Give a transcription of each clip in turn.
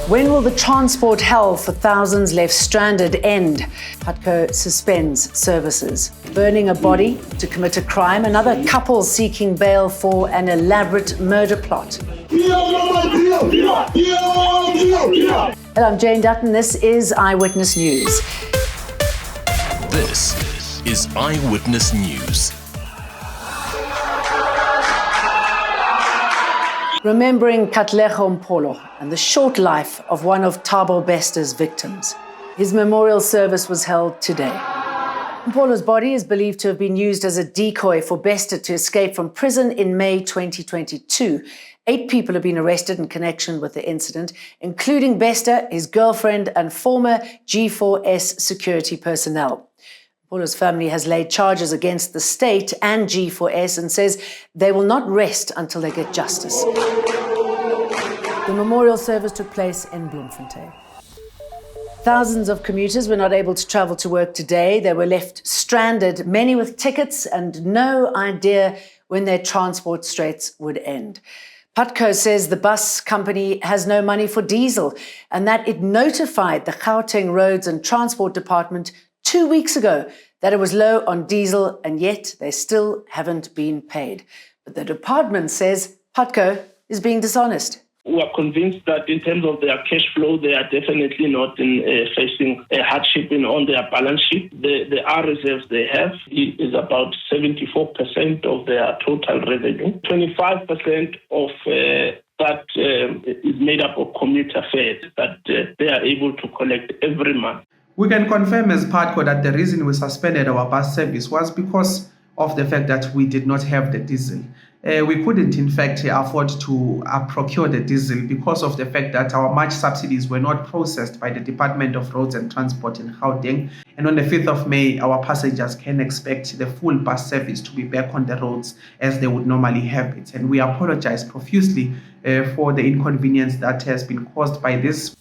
When will the transport hell for thousands left stranded end? Putco suspends services. Burning a body to commit a crime. Another couple seeking bail for an elaborate murder plot. Hello, I'm Jane Dutton. This is Eyewitness News. This is Eyewitness News. Remembering Katlego Mpolo and the short life of one of Tabo Bester's victims. His memorial service was held today. Mpolo's body is believed to have been used as a decoy for Bester to escape from prison in May 2022. 8 people have been arrested in connection with the incident, including Bester, his girlfriend, and former G4S security personnel. Mpolo's family has laid charges against the state and G4S and says they will not rest until they get justice. The memorial service took place in Bloemfontein. Thousands of commuters were not able to travel to work today. They were left stranded, many with tickets and no idea when their transport straits would end. Putco says the bus company has no money for diesel and that it notified the Gauteng Roads and Transport Department 2 weeks ago that it was low on diesel, and yet they still haven't been paid. But the department says Putco is being dishonest. We are convinced that in terms of their cash flow, they are definitely not facing a hardship on their balance sheet. The R reserves they have is about 74% of their total revenue. 25% of that is made up of commuter fares that they are able to collect every month. We can confirm as Putco that the reason we suspended our bus service was because of the fact that we did not have the diesel. We couldn't, in fact, afford to procure the diesel because of the fact that our March subsidies were not processed by the Department of Roads and Transport in Gauteng. And on the 5th of May, our passengers can expect the full bus service to be back on the roads as they would normally have it. And we apologize profusely for the inconvenience that has been caused by this.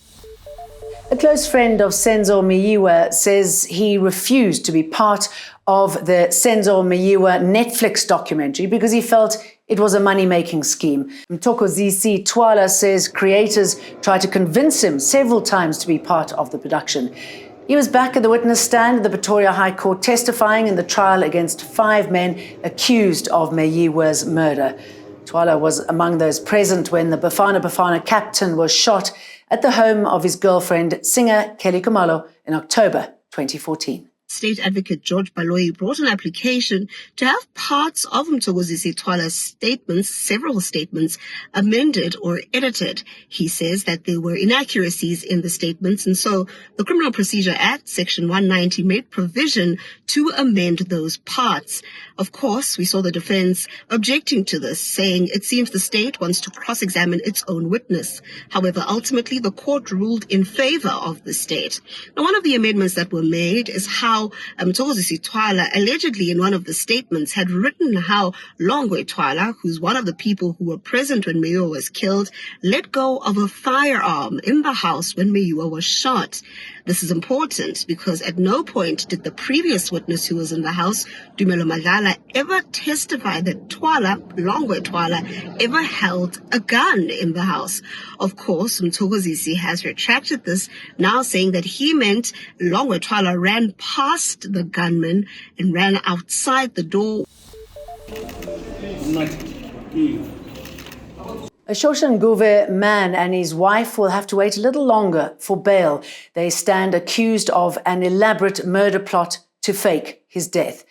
A close friend of Senzo Meyiwa says he refused to be part of the Senzo Meyiwa Netflix documentary because he felt it was a money-making scheme. Mthokozisi Twala says creators tried to convince him several times to be part of the production. He was back at the witness stand at the Pretoria High Court testifying in the trial against 5 men accused of Meyiwa's murder. Twala was among those present when the Bafana captain was shot at the home of his girlfriend, singer Kelly Khumalo, in October 2014. State Advocate George Baloyi brought an application to have parts of Mthokozisi Twala's statements, several statements, amended or edited. He says that there were inaccuracies in the statements, and so the Criminal Procedure Act, Section 190, made provision to amend those parts. Of course, we saw the defense objecting to this, saying it seems the state wants to cross-examine its own witness. However, ultimately, the court ruled in favor of the state. Now, one of the amendments that were made is how Mthokozisi Twala allegedly in one of the statements had written how Longwe Twala, who's one of the people who were present when Meyiwa was killed, let go of a firearm in the house when Meyiwa was shot. This is important because at no point did the previous witness who was in the house, Dumelo Madlala, ever testify that Longwe Twala, ever held a gun in the house. Of course, Mthokozisi has retracted this, now saying that he meant Longwe Twala ran past the gunman and ran outside the door. A Shoshanguve man and his wife will have to wait a little longer for bail. They stand accused of an elaborate murder plot to fake his death.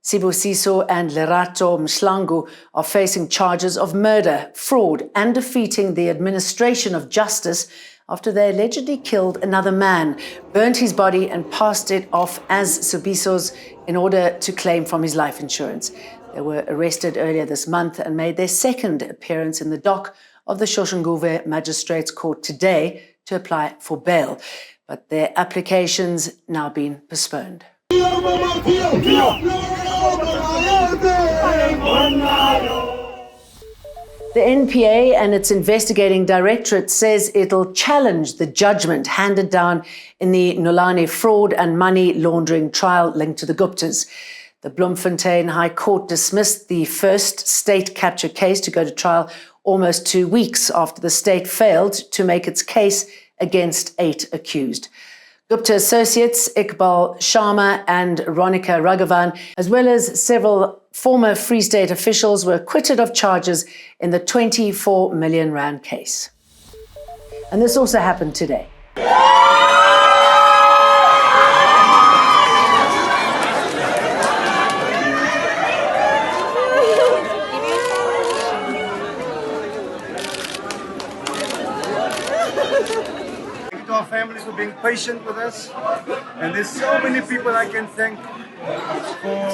Sibusiso and Lerato Mshlangu are facing charges of murder, fraud, and defeating the administration of justice after they allegedly killed another man, burnt his body and passed it off as Sibusiso's in order to claim from his life insurance. They were arrested earlier this month and made their second appearance in the dock of the Shoshanguve Magistrates Court today to apply for bail. But their applications now been postponed. The NPA and its investigating directorate says it'll challenge the judgment handed down in the Nolani fraud and money laundering trial linked to the Guptas. The Bloemfontein High Court dismissed the first state capture case to go to trial almost 2 weeks after the state failed to make its case against 8 accused. Gupta associates Iqbal Sharma and Ronika Raghavan, as well as several former Free State officials, were acquitted of charges in the 24 million rand case. And this also happened today. Our families for being patient with us, and there's so many people I can thank for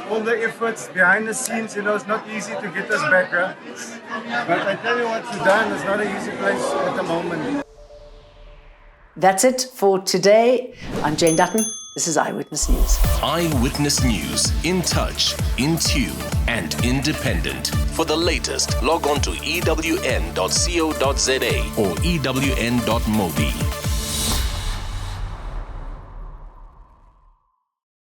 all the efforts behind the scenes. You know, it's not easy to get us back, right? But I tell you what, Sudan is not an easy place at the moment. That's it for today. I'm Jane Dutton. This is Eyewitness News. Eyewitness News. In touch, in tune, and independent. For the latest, log on to ewn.co.za or ewn.mobi.